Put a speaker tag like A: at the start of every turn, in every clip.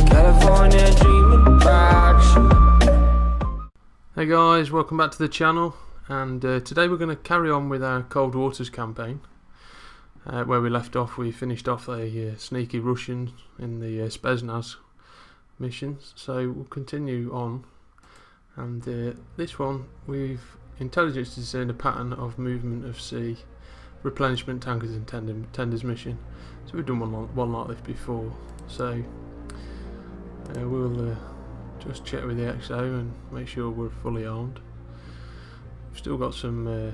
A: California dreaming about you.
B: Hey guys, welcome back to the channel, and today we're going to carry on with our Cold Waters campaign. Where we left off, we finished off a sneaky Russian in the Spetsnaz missions, so we'll continue on. And this one, we've intelligence to discern a pattern of movement of sea, replenishment tankers and tenders mission. So we've done one like this before, so we'll just check with the XO and make sure we're fully armed. We've still got some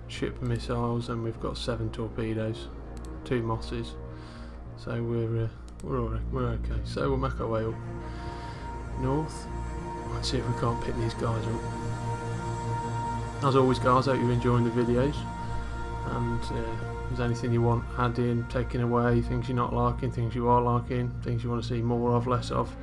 B: ship missiles, and we've got 7 torpedoes, 2 Mosses, so we're okay. So we'll make our way up north. Let's see if we can't pick these guys up. As always guys, I hope you're enjoying the videos, and if there's anything you want adding, taking away, things you're not liking, things you are liking, things you want to see more of, less of,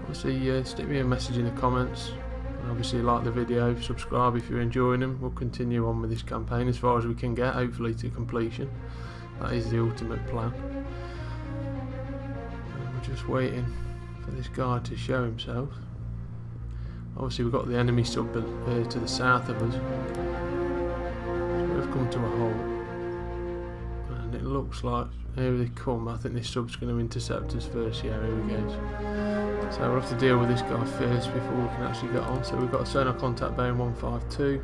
B: obviously stick me a message in the comments. And obviously like the video, subscribe if you're enjoying them. We'll continue on with this campaign as far as we can get, hopefully to completion. That is the ultimate plan. And we're just waiting for this guy to show himself. Obviously we've got the enemy sub to the south of us, so we've come to a halt, and it looks like here they come. I think this sub's going to intercept us first. Yeah, here he goes. So we'll have to deal with this guy first before we can actually get on. So we've got a sonar contact bearing 152,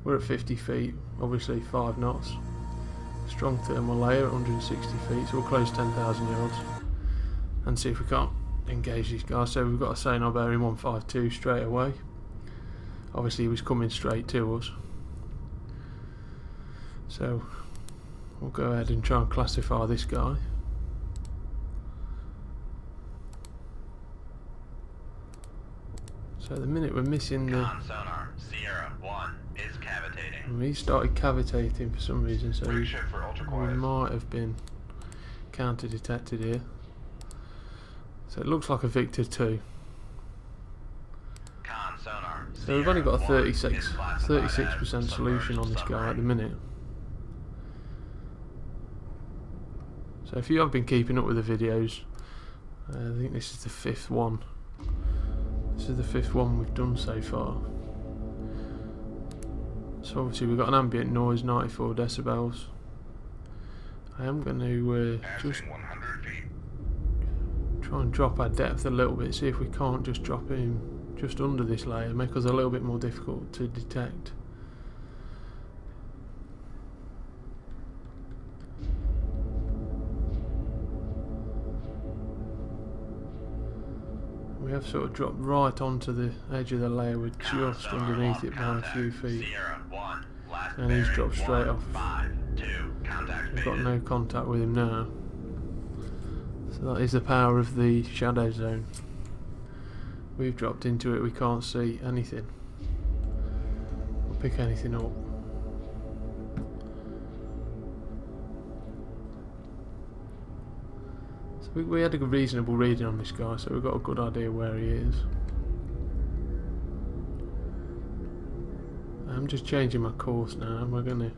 B: we're at 50 feet, obviously 5 knots, strong thermal layer at 160 feet, so we'll close 10,000 yards and see if we can't engage these guys. So we've got a sonar bearing 152 straight away. Obviously he was coming straight to us, so we'll go ahead and try and classify this guy. So the minute we're missing the
C: sonar, Sierra 1 is cavitating.
B: He started cavitating for some reason, so we
C: might
B: might have been counter detected here. So it looks like a Victor 2.
C: Sonar,
B: So we've only got a 36% solution on this guy at the minute. So if you have been keeping up with the videos, I think this is the 5th one. This is the 5th one we've done so far. So obviously we've got an ambient noise 94 decibels. I am going to just try and drop our depth a little bit, see if we can't just drop him just under this layer, make us a little bit more difficult to detect. We have sort of dropped right onto the edge of the layer, we're just underneath it by a few feet, and he's dropped straight off. We've got no contact with him now. So that is the power of the shadow zone. We've dropped into it, we can't see anything or pick anything up. So we had a reasonable reading on this guy, so we've got a good idea where he is. I'm just changing my course now, and we're going to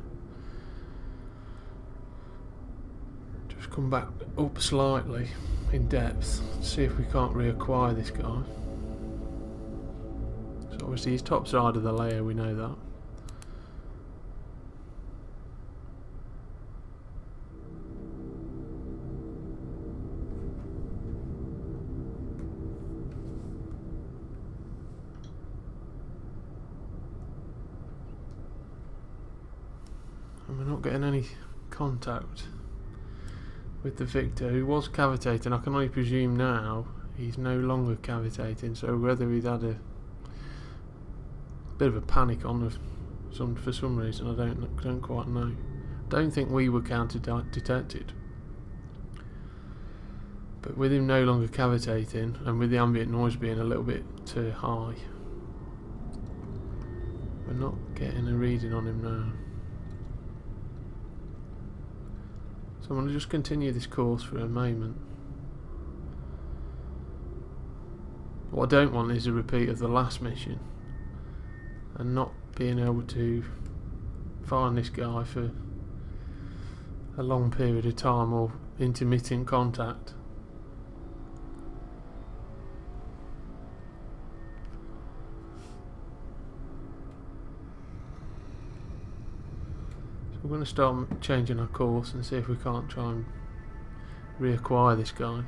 B: just come back up slightly in depth, see if we can't reacquire this guy. So obviously he's top side of the layer, we know that. And we're not getting any contact with the Victor, who was cavitating. I can only presume now he's no longer cavitating, so whether he'd had a bit of a panic on for some reason, I don't quite know. Don't think we were counter detected, but with him no longer cavitating and with the ambient noise being a little bit too high, we're not getting a reading on him now. So I'm going to just continue this course for a moment. What I don't want is a repeat of the last mission and not being able to find this guy for a long period of time or intermittent contact. So we're going to start changing our course and see if we can't try and reacquire this guy.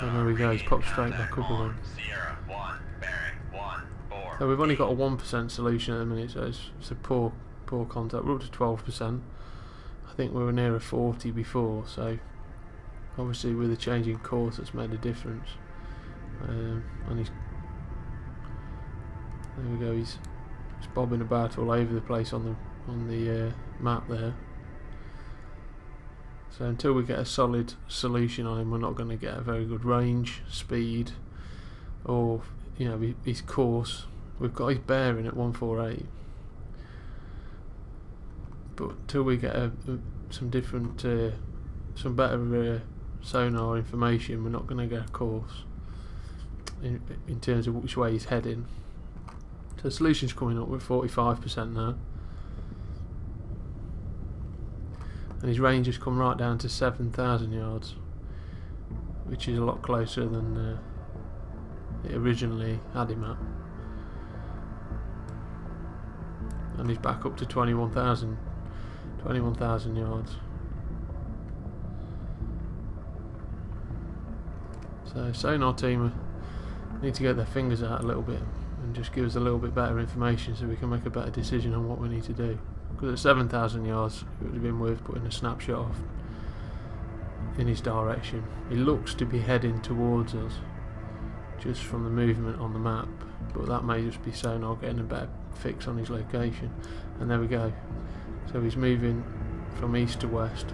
B: And there we go, he's popped straight back up again.
C: Sierra 1, bearing 1, 4.
B: So we've only got a 1% solution at the minute, so it's a poor contact. We're up to 12%. I think we were near a 40 before, so obviously with the changing course that's made a difference. And he's, there we go, he's bobbing about all over the place on the map there. So until we get a solid solution on him, we're not going to get a very good range, speed, or his course. We've got his bearing at 148, but until we get some different, some better sonar information, we're not going to get a course in terms of which way he's heading. So the solution's coming up with 45% now. And his range has come right down to 7,000 yards, which is a lot closer than it originally had him at. And he's back up to 21,000 yards. So sonar team need to get their fingers out a little bit and just give us a little bit better information so we can make a better decision on what we need to do. Because at 7,000 yards it would have been worth putting a snapshot off in his direction. He looks to be heading towards us just from the movement on the map, but that may just be sonar getting a better fix on his location. And there we go, so he's moving from east to west.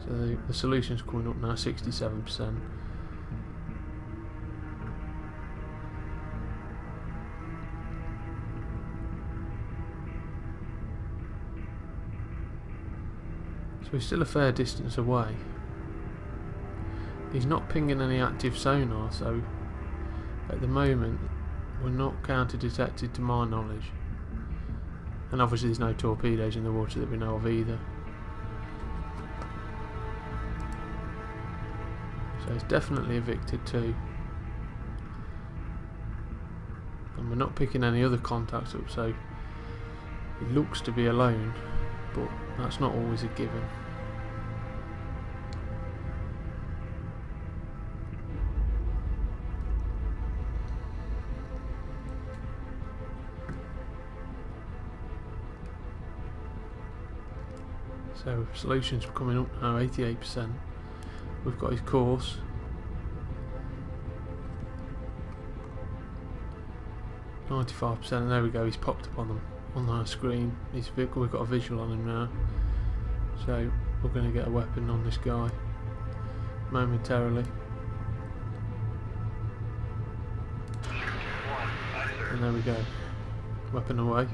B: So the solution's coming up now, 67%. So he's still a fair distance away. He's not pinging any active sonar, so at the moment we're not counter detected to my knowledge. And obviously there's no torpedoes in the water that we know of either. So it's definitely a Victor 2. And we're not picking any other contacts up, so he looks to be alone, but that's not always a given. So solutions coming up now, 88%. We've got his course. %, and there we go, he's popped up on our screen. We've got a visual on him now. So we're going to get a weapon on this guy momentarily. And there we go. Weapon away.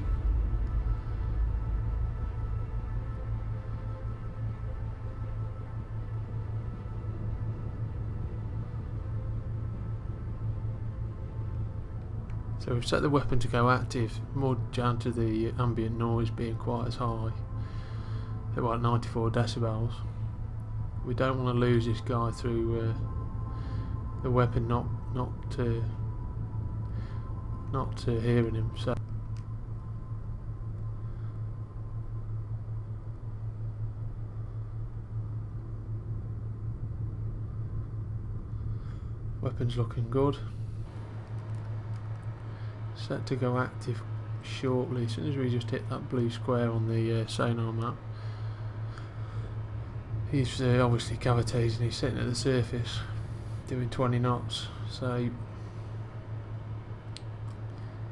B: So we've set the weapon to go active, more down to the ambient noise being quite as high, at about 94 decibels. We don't want to lose this guy through the weapon not hearing him. So weapon's looking good. Set to go active shortly, as soon as we just hit that blue square on the sonar map. He's obviously cavitating, he's sitting at the surface doing 20 knots, so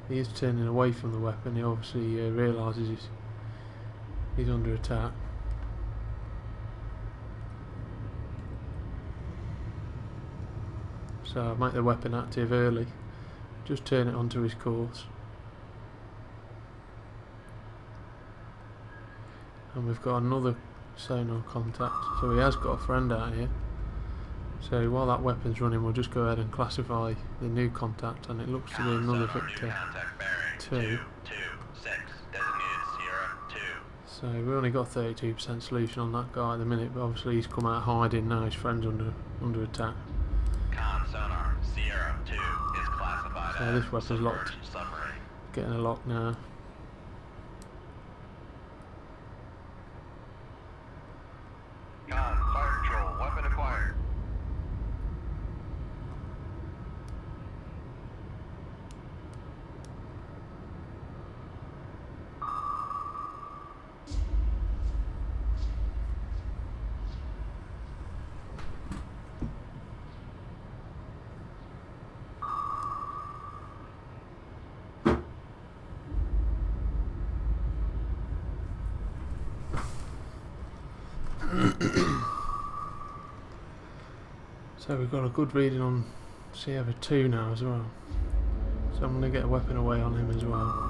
B: he is turning away from the weapon. He obviously realises he's under attack. So I'll make the weapon active early. Just turn it onto his course. And we've got another sonar contact, so he has got a friend out here. So while that weapon's running, we'll just go ahead and classify the new contact, and it looks to be another Victor 2.
C: Designated Sierra 2.
B: So we've only got 32% solution on that guy at the minute, but obviously he's come out hiding now, his friend's under attack.
C: Con sonar Sierra 2 is classified
B: So
C: as
B: this weapon's locked.
C: submerged submarine.
B: Getting a lock now.
C: Con fire control, weapon acquired.
B: So we've got a good reading on Sierra 2 now as well. So I'm going to get a weapon away on him as well.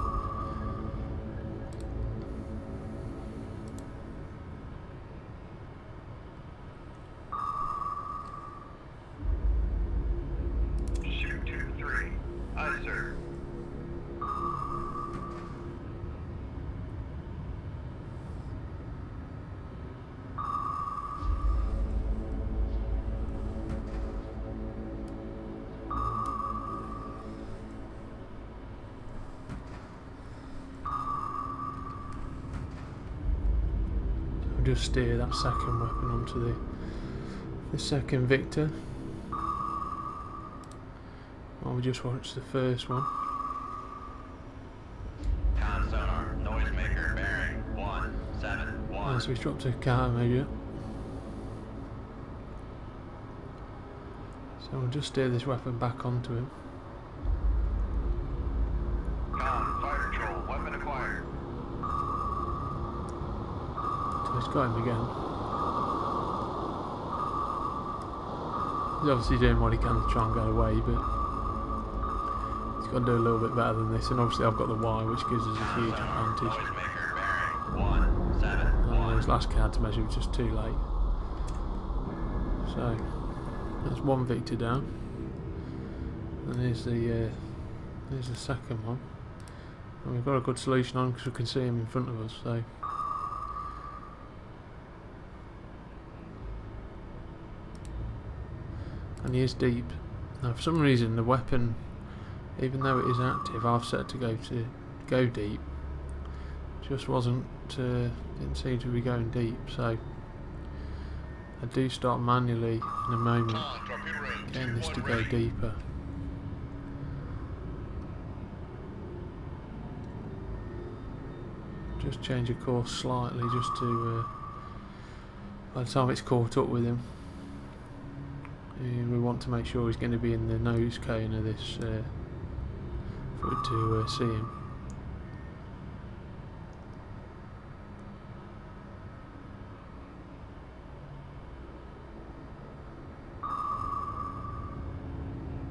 C: Shoot 2-3. Aye, sir.
B: I'll just steer that second weapon onto the second Victor. While we just watch the first one.
C: Con sonar, noisemaker bearing 171.
B: So he's dropped a countermeasure. So we'll just steer this weapon back onto him.
C: Con fire control, weapon acquired.
B: So he's got him again. He's obviously doing what he can to try and get away, but he's got to do a little bit better than this. And obviously I've got the Y, which gives us a huge advantage.
C: Noisemaker bearing 171.
B: His last countermeasure was just too late. So that's one Victor down. And here's the second one. And we've got a good solution on because we can see him in front of us. So and he is deep. Now for some reason the weapon, even though it is active, I've set to go deep. Just didn't seem to be going deep. So I do start manually in a moment getting this to go deeper. Just change your course slightly just to by the time it's caught up with him. And we want to make sure he's going to be in the nose cone of this for it to see him.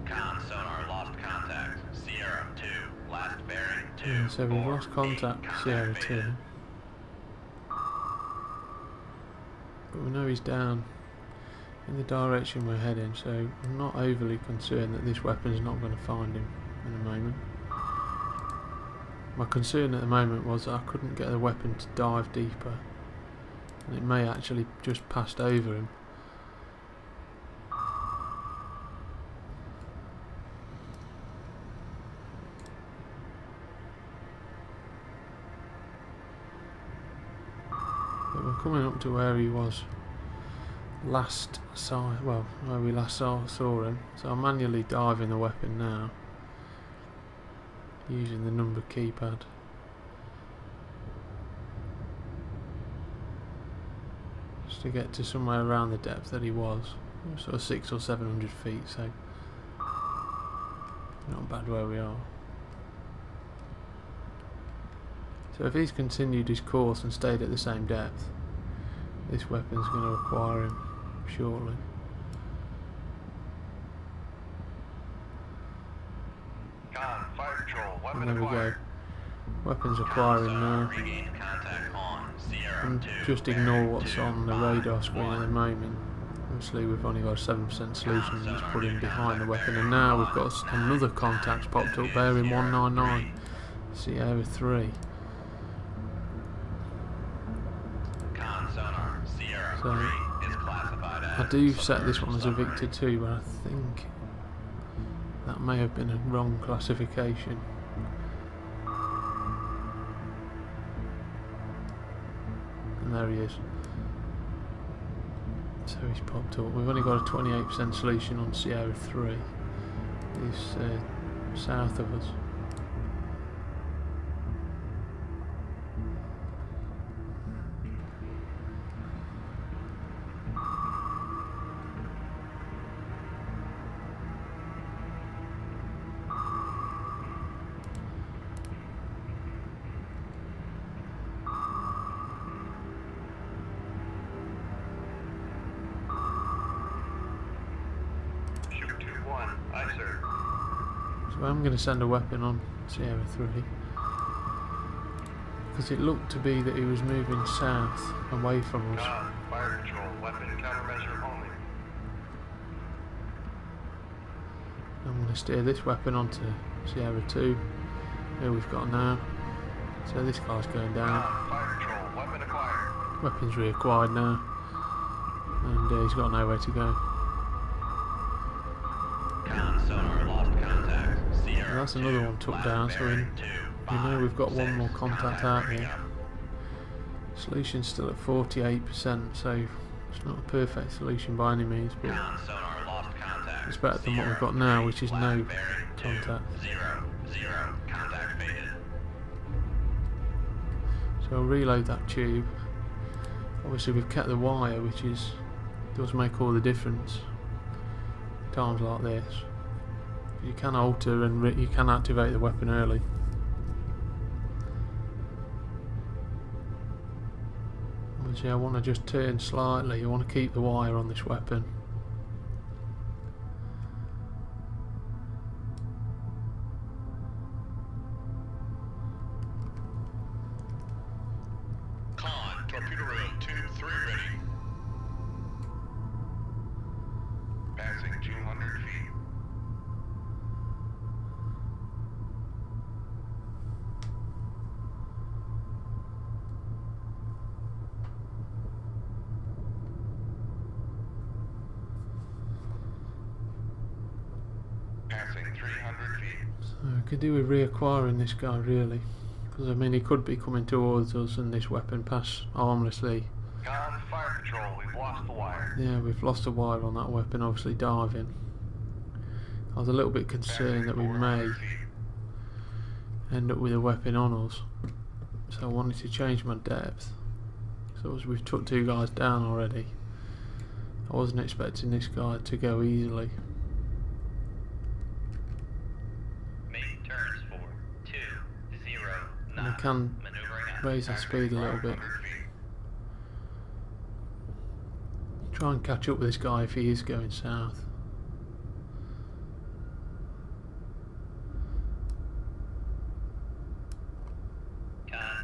C: Con sonar lost contact. Sierra 2, last bearing 2.
B: Yeah, so we've lost contact with Sierra 2. But we know he's down in the direction we're heading, so I'm not overly concerned that this weapon's not going to find him in a moment. My concern at the moment was that I couldn't get the weapon to dive deeper, and it may actually just passed over him. But we're coming up to where he was where we last saw him. So I'm manually diving the weapon now, using the number keypad. Just to get to somewhere around the depth that he was, sort of 600 or 700 feet, so not bad where we are. So if he's continued his course and stayed at the same depth, this weapon's going to acquire him shortly.
C: Con fire control,
B: And
C: weapon
B: there we go.
C: acquired.
B: Weapons acquiring now.
C: Regain contact on Sierra
B: And
C: 2.
B: just ignore what's on the radar screen at the moment. obviously we've only got a 7% solution that's put in behind the weapon, and now we've got another contact popped up bearing 199 Sierra 3.
C: Sonar, Sierra
B: So
C: 3 is classified as
B: I do set this one as a
C: submarine.
B: Victor 2, but I think that may have been a wrong classification. And there he is. So he's popped up. We've only got a 28% solution on Sierra 3. He's south of us.
C: Shoot 2-1, aye sir.
B: So I'm going to send a weapon on Sierra 3. Because it looked to be that he was moving south, away from us.
C: Fire control, weapon countermeasure only.
B: I'm going to steer this weapon onto Sierra 2. Here we've got now. So this guy's going down.
C: Fire control, weapon acquired.
B: Weapons reacquired now. And he's got nowhere to go.
C: Sonar lost contact. Sierra
B: And that's another one took down, so we know we've got one more contact out here. Solution's still at 48%, so it's not a perfect solution by any means, but
C: Sonar lost contact.
B: it's better than what we've got now, which is no contact.
C: 0, contact faded.
B: So I'll reload that tube. Obviously we've kept the wire, which does make all the difference times like this. You can alter and you can activate the weapon early. Obviously I want to just turn slightly. I want to keep the wire on this weapon.
C: Torpedo rail 2-3 ready. Passing 200 feet. Passing 300 feet.
B: So I could do with reacquiring this guy really. Because I mean he could be coming towards us and this weapon pass harmlessly.
C: Fire control, we've lost the wire.
B: Yeah, we've lost the wire on that weapon, obviously diving. I was a little bit concerned that we may end up with a weapon on us. So I wanted to change my depth. So as we've took two guys down already, I wasn't expecting this guy to go easily.
C: Make turns for 2-0
B: And I can raise our speed a little bit. Try and catch up with this guy if he is going south.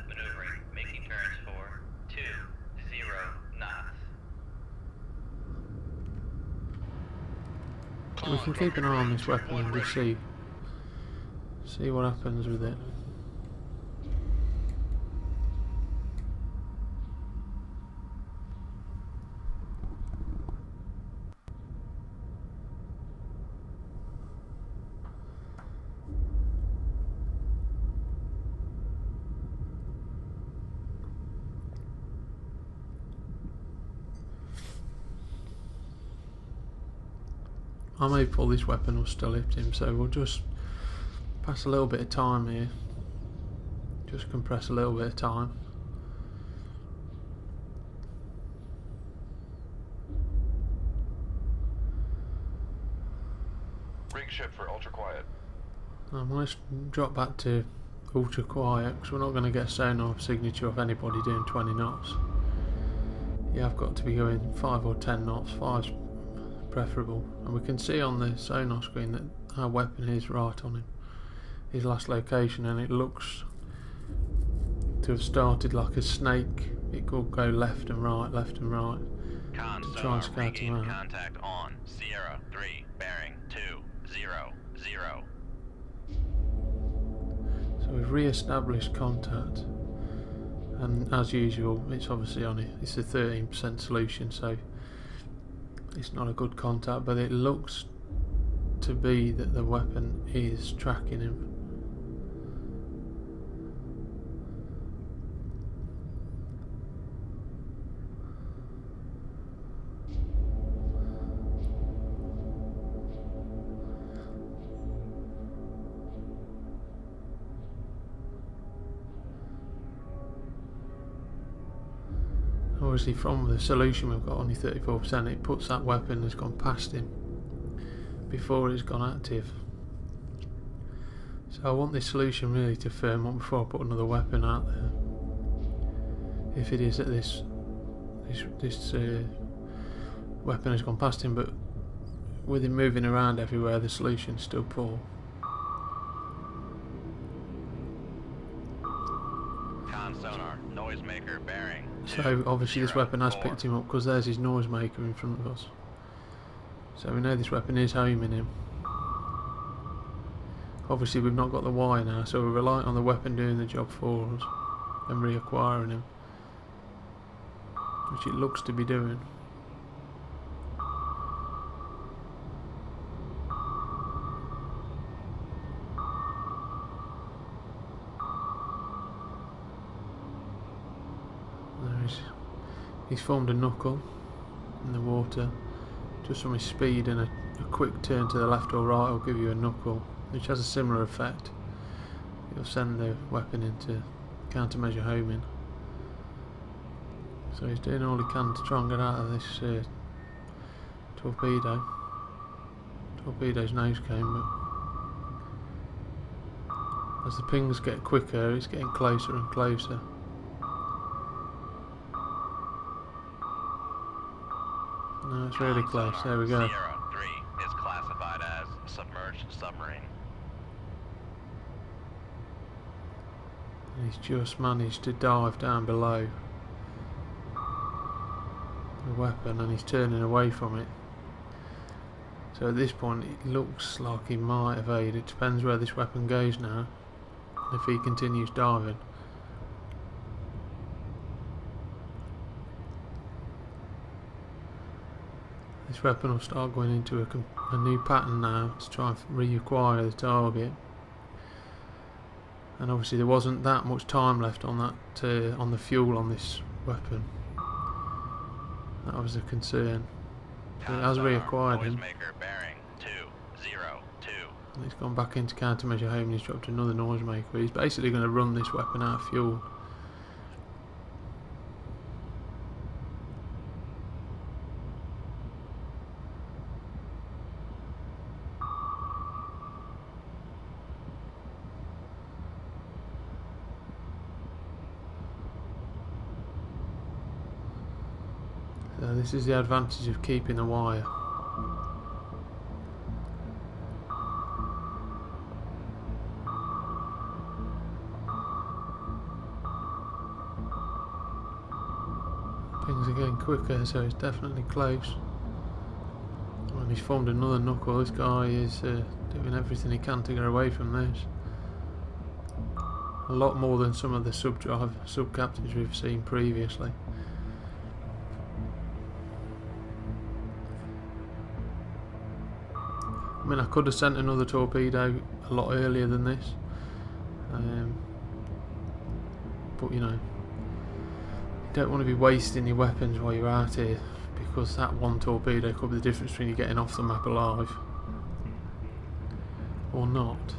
C: Maneuvering, making turns for 2-0 knots.
B: We can keep an eye on this weapon and just see what happens with it. I may pull this weapon or still hit him, so we'll just pass a little bit of time here. Just compress a little bit of time.
C: Rig ship for ultra quiet.
B: Let's drop back to ultra quiet because we're not going to get a sonar signature of anybody doing 20 knots. You have got to be going 5 or 10 knots, 5's preferable. And we can see on the sonar screen that our weapon is right on him, his last location, and it looks to have started like a snake. It could go left and right, left and right.
C: Con
B: try
C: sonar
B: and scout him
C: regained
B: out.
C: contact on Sierra 3, bearing 200.
B: So we've re-established contact, and as usual, it's obviously on it. It's a 13% solution, so it's not a good contact, but it looks to be that the weapon is tracking him. Obviously from the solution we've got only 34%, it puts that weapon has gone past him before it's gone active. So I want this solution really to firm up before I put another weapon out there. If it is that this weapon has gone past him, but with him moving around everywhere, the solution's still poor.
C: Con sonar, noisemaker bearing.
B: So obviously this weapon has
C: 204.
B: picked him up because there's his noisemaker in front of us. So we know this weapon is homing him. Obviously we've not got the wire now, so we're reliant on the weapon doing the job for us and reacquiring him, which it looks to be doing. He's formed a knuckle in the water. Just from his speed and a quick turn to the left or right will give you a knuckle, which has a similar effect. It'll send the weapon into countermeasure homing. So he's doing all he can to try and get out of this torpedo's nose cone, but as the pings get quicker, it's getting closer and closer. No, it's really close. There we go.
C: Sierra 3 is classified as submerged submarine.
B: And he's just managed to dive down below the weapon and he's turning away from it. So at this point it looks like he might evade. It depends where this weapon goes now, if he continues diving. This weapon will start going into a new pattern now to try and reacquire the target. And obviously there wasn't that much time left on that on the fuel on this weapon. That was a concern. So it has reacquired him.
C: Noisemaker bearing 202.
B: And it's gone back into countermeasure home and he's dropped another noisemaker. He's basically going to run this weapon out of fuel. So this is the advantage of keeping the wire. Things are getting quicker, so it's definitely close. And he's formed another knuckle. This guy is doing everything he can to get away from this. A lot more than some of the sub-captains we've seen previously. I mean, I could have sent another torpedo a lot earlier than this, but you know, you don't want to be wasting your weapons while you're out here, because that one torpedo could be the difference between you getting off the map alive or not.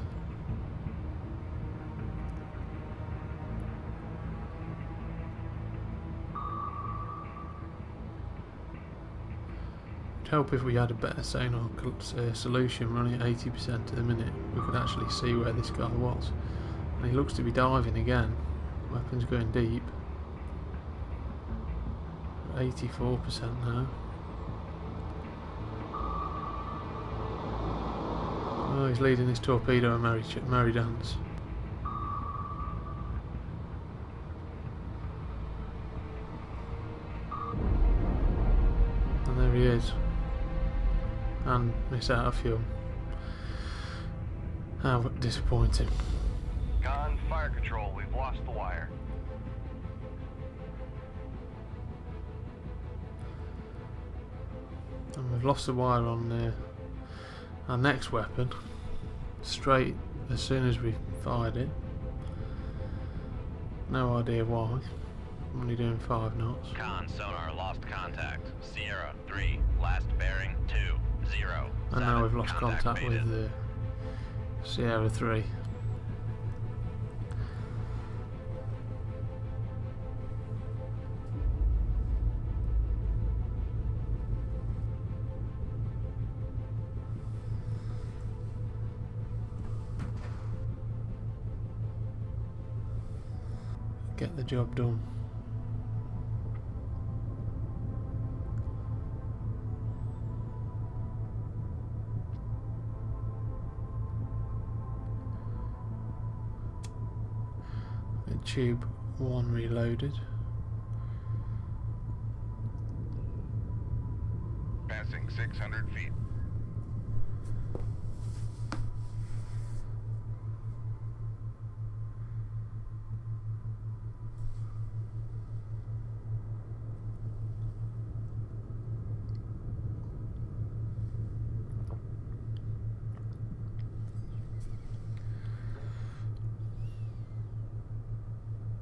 B: Help if we had a better sonar solution running at 80% at the minute. We could actually see where this guy was, and he looks to be diving again. Weapon's going deep. 84% now. Oh, he's leading this torpedo a merry dance. and miss out of fuel. How disappointing.
D: Con, fire control, we've lost the wire.
B: And we've lost the wire on our next weapon straight as soon as we fired it. No idea why. I'm only doing 5 knots.
C: Con sonar lost contact. Sierra 3, last bearing 20.
B: And now we've lost contact
C: faded.
B: with Sierra 3. Get the job done. Get tube 1 reloaded.
D: Passing 600 feet.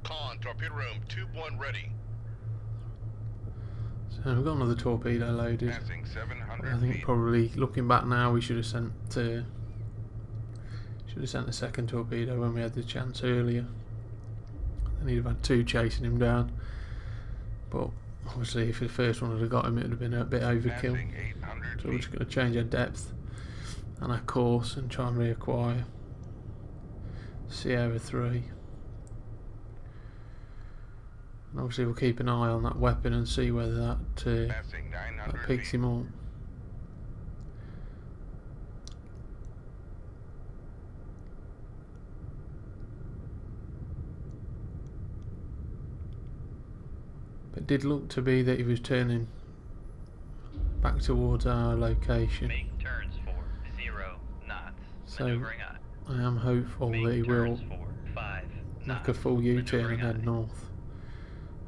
D: Con, torpedo room, tube 1 ready.
B: So we've got another torpedo loaded.
D: Passing 700
B: I think
D: feet.
B: probably looking back now we should have sent the second torpedo when we had the chance earlier. Then he'd have had 2 chasing him down. But obviously if the first one would have got him it would have been a bit overkill.
D: Passing 800
B: So we're
D: feet.
B: just going to change our depth and our course and try and reacquire Sierra 3. And obviously we'll keep an eye on that weapon and see whether that
D: Passing 900
B: picks
D: feet.
B: him up. But it did look to be that he was turning back towards our location.
E: Make turns for 0 knots.
B: So
E: Maneuvering on.
B: I am hopeful that he
E: Make
B: will
E: turns for 5
B: make
E: knots.
B: a full U-turn and
E: Maneuvering
B: head
E: on.
B: north,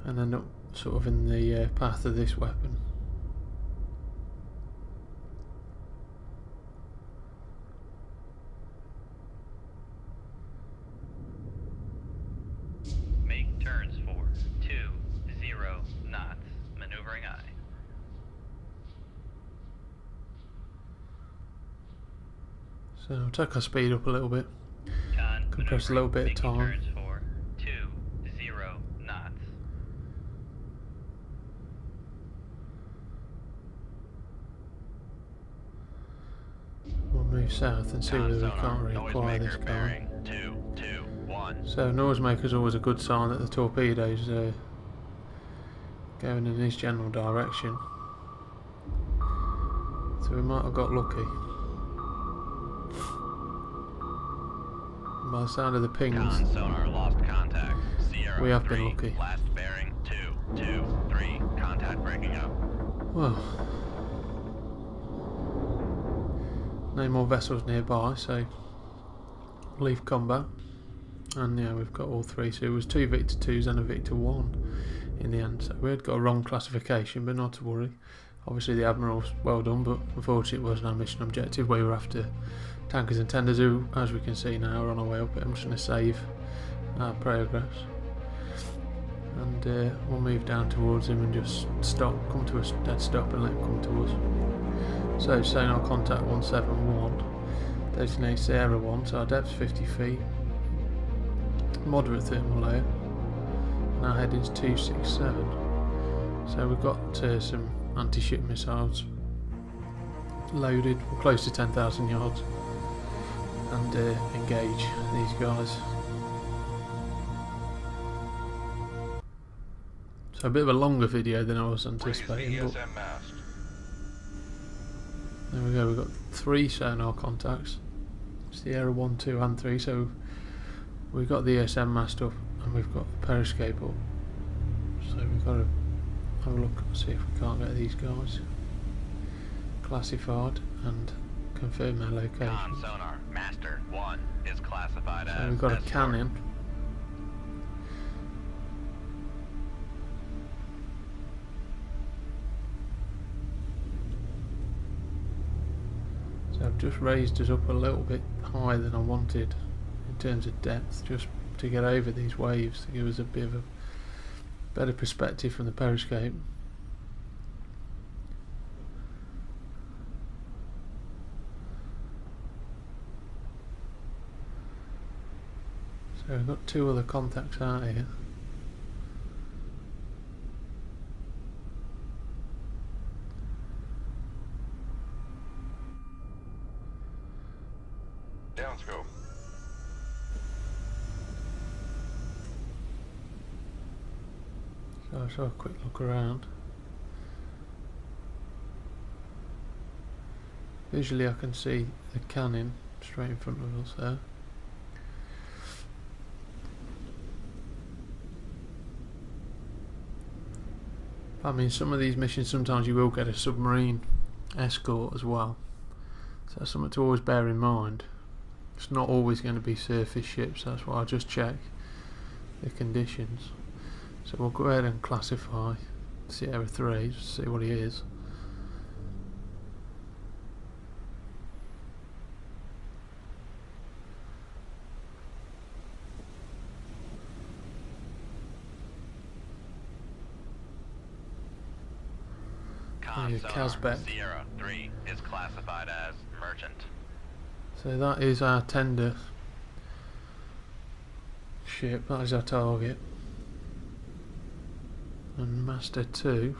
B: and end up sort of in the path of this weapon.
E: Make turns for 0 knots. Maneuvering I.
B: So we'll take our speed up a little bit.
E: Con,
B: Compress a little bit of
E: making
B: time.
E: turns for 0 knots.
B: We'll move south and see
C: Con
B: whether we
C: sonar,
B: can't reacquire this
C: noisemaker
B: car.
C: bearing 221.
B: So noisemaker's always a good sign that the torpedo's going in his general direction. So we might have got lucky. And by the sound of the pings,
C: Con sonar lost contact. Sierra
B: We have been
C: 3,
B: lucky.
C: last bearing 223. Contact breaking up.
B: well, no more vessels nearby, so leave combat. And yeah, we've got all 3. So it was 2 Victor 2s and a Victor 1 in the end. So we had got a wrong classification, but not to worry. Obviously the Admiral's well done, but unfortunately it wasn't our mission objective. We were after tankers and tenders who, as we can see now, are on our way up. I'm just going to save our progress. And we'll move down towards him and just stop, come to a dead stop and let him come to us. So sonar contact 171, designate Sierra 1, so our depth's 50 feet, moderate thermal layer, and our heading's 267. So we've got some anti-ship missiles loaded, we're close to 10,000 yards, and engage these guys. So a bit of a longer video than I was
D: Raise the
B: anticipating, but
D: ESM mast.
B: there we go, we've got 3 sonar contacts, Sierra 1, 2 and 3, so we've got the ESM mast up and we've got the periscope up, so we've got to have a look and see if we can't get these guys classified. and confirm our location.
C: Con sonar, master 1 is classified
B: So
C: as
B: we've got a
C: escort.
B: cannon. So I've just raised us up a little bit higher than I wanted in terms of depth, just to get over these waves, to give us a bit of a better perspective from the periscope. So we've got two other contacts out here.
D: Downscope.
B: So I saw a quick look around. Visually I can see the cannon straight in front of us there. I mean, some of these missions sometimes you will get a submarine escort as well, so that's something to always bear in mind. It's not always going to be surface ships, that's why I just check the conditions. So we'll go ahead and classify Sierra 3, just see what he is.
C: Con
B: Yeah,
C: sonar,
B: Casbet.
C: Sierra 3 is classified as merchant.
B: So that is our tender ship, that is our target. And Master 2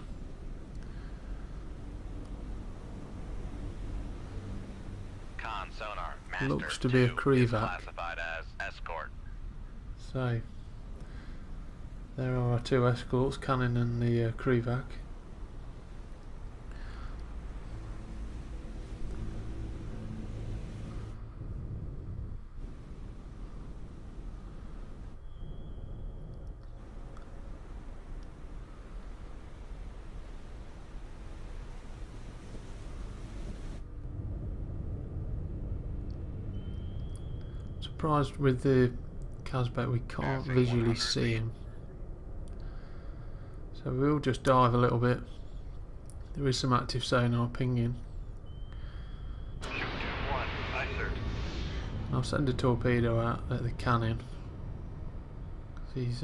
C: Con sonar, master
B: looks to be a
C: 2 is
B: Krevac.
C: classified as escort.
B: So there are our two escorts, Cannon and the Krevac. Surprised with the Casbet we can't visually see him. So we'll just dive a little bit. There is some active sonar pinging.
D: Shoot 2-1. Aye, sir.
B: I'll send a torpedo out at the cannon. He's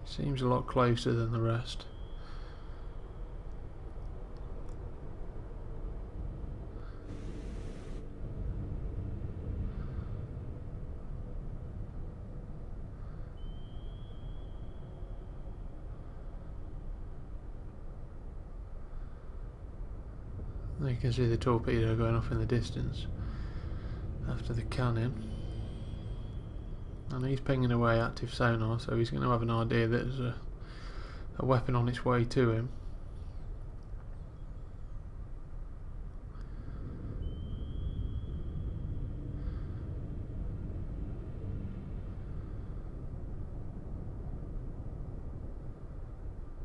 B: seems a lot closer than the rest. There you can see the torpedo going off in the distance after the cannon, and he's pinging away active sonar, so he's going to have an idea that there's a weapon on its way to him.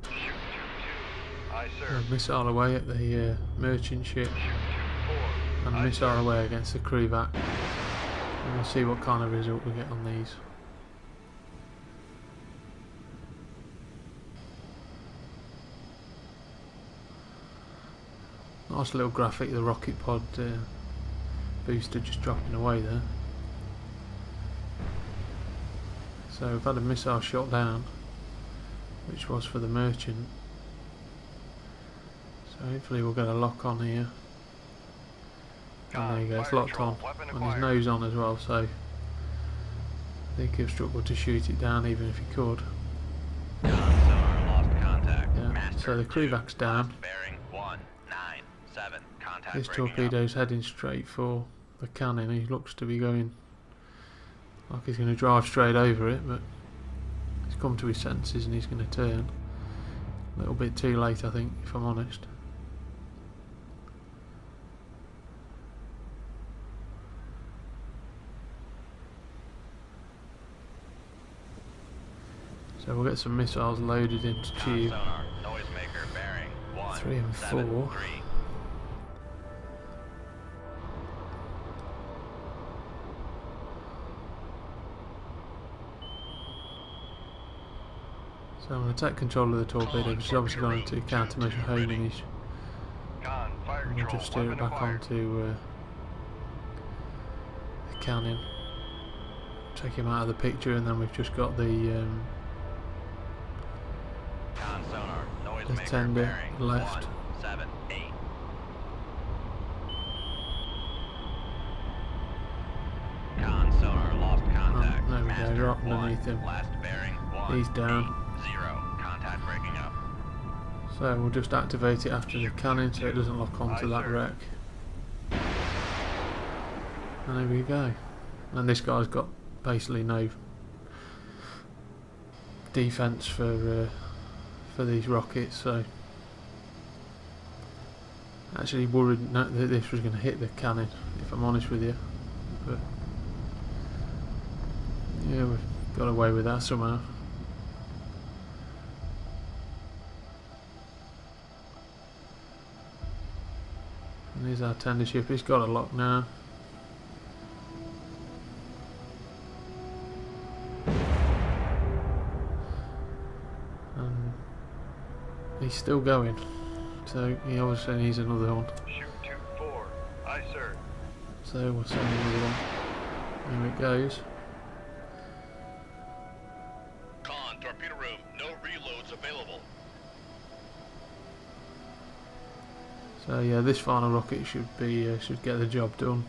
D: Shoot 2-2. Aye, sir.
B: A missile away at the merchant ship,
D: Shoot 2-4.
B: and a
D: Aye,
B: missile
D: sir.
B: away against the Krevac. And we'll see what kind of result we get on these. Nice little graphic of the rocket pod booster just dropping away there. So we've had a missile shot down, which was for the merchant. So hopefully we'll get a lock on here. And there you go, it's locked on. And his nose on as well, so I think he'll struggle to shoot it down even if he could.
C: Con sonar, lost contact.
B: Yeah,
C: Master
B: so the
C: 2,
B: Krevac's down.
C: lost bearing 197. Contact
B: This
C: breaking up.
B: torpedo's heading straight for the cannon. He looks to be going like he's going to drive straight over it, but he's come to his senses and he's going to turn. A little bit too late, I think, if I'm honest. So we'll get some missiles loaded into
C: Con
B: tube
C: sonar, noisemaker bearing
B: 3 and 4.
C: 173.
B: So I'm going to take control of the torpedo, which is obviously going into countermeasure homing,
D: Con, fire
B: and we'll
D: control,
B: just steer it
D: weapon
B: back
D: acquired.
B: onto the cannon. Take him out of the picture, and then we've just got the
C: Con sonar, noisemaker
B: tender
C: bearing
B: left.
C: 178. Con sonar lost contact.
B: there we go,
C: Master
B: right underneath
C: 1,
B: him.
C: last bearing 1.
B: He's down.
C: 0. Contact breaking up.
B: So we'll just activate it after the cannon so it doesn't lock onto
D: Aye,
B: that
D: sir.
B: wreck. And there we go. And this guy's got basically no defense for these rockets, so actually worried that this was going to hit the cannon, if I'm honest with you. But yeah, we've got away with that somehow. And here's our tender ship. It's got a lock now. And he's still going, so he obviously needs another one.
D: Shoot 2-4. Aye, sir.
B: So we'll send another one. There it goes.
D: Con, torpedo room, no reloads available.
B: So yeah, this final rocket should get the job done.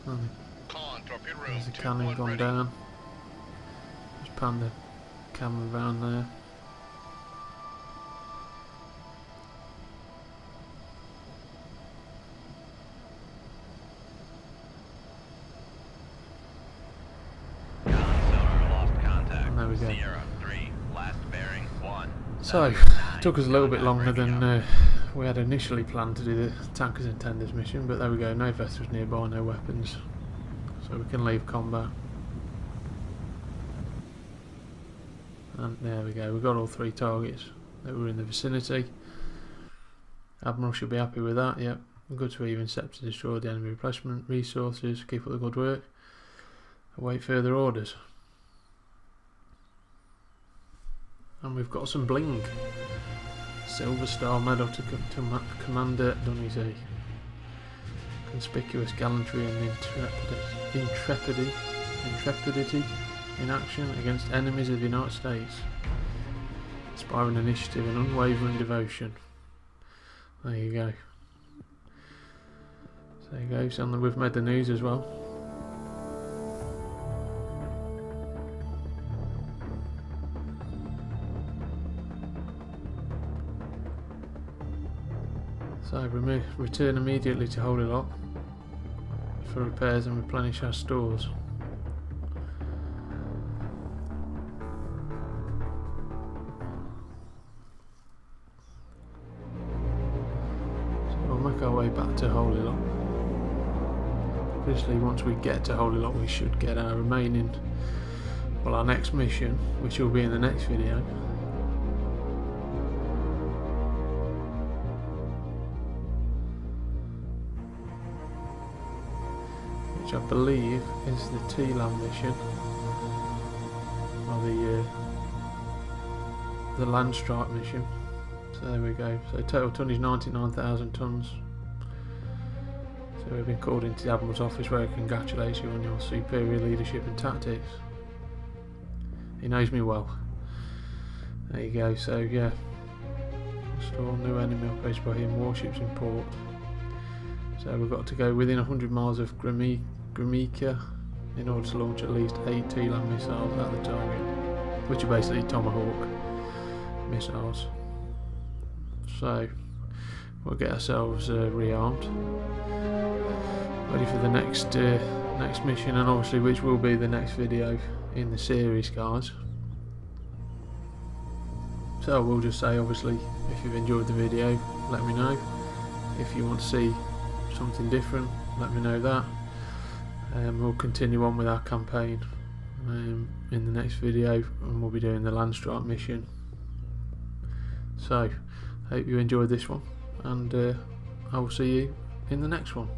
B: And
D: Con, torpedo room,
B: there's the
D: 2-1
B: cannon gone
D: ready.
B: down. Just pan the camera around there.
C: Con sonar lost contact.
B: And there we go.
C: Sierra 3, last bearing 1.
B: So, took us a little bit longer than we had initially planned to do the tankers and tenders mission, but there we go, no vessels nearby, no weapons, so we can leave combat. And there we go, we've got all 3 targets that were in the vicinity. Admiral should be happy with that. Yep, good to have intercepted, destroyed the enemy replacement resources, keep up the good work, await further orders. And we've got some bling. Silver Star Medal to Commander Donizzi. Conspicuous gallantry and intrepidity in action against enemies of the United States. Inspiring initiative and unwavering devotion. There you go. So there you go. So we've made the news as well. So return immediately to Holy Lock for repairs and replenish our stores. So we'll make our way back to Holy Lock. Obviously once we get to Holy Lock we should get our remaining, well, our next mission, which will be in the next video. Which I believe is the T-Land mission, or the land strike mission. So there we go. So total tonnage 99,000 tons. So we've been called into the Admiral's office where he congratulates you on your superior leadership and tactics. He knows me well. There you go. So yeah, install new enemy operated by him warships in port. So we've got to go within 100 miles of Gramica in order to launch at least 8 T-Land missiles at the target, which are basically Tomahawk missiles. So we'll get ourselves rearmed, ready for the next mission, and obviously which will be the next video in the series, guys. So we'll just say, obviously, if you've enjoyed the video, let me know. If you want to see something different, let me know that. We'll continue on with our campaign in the next video, and we'll be doing the land strike mission. So hope you enjoyed this one, and I will see you in the next one.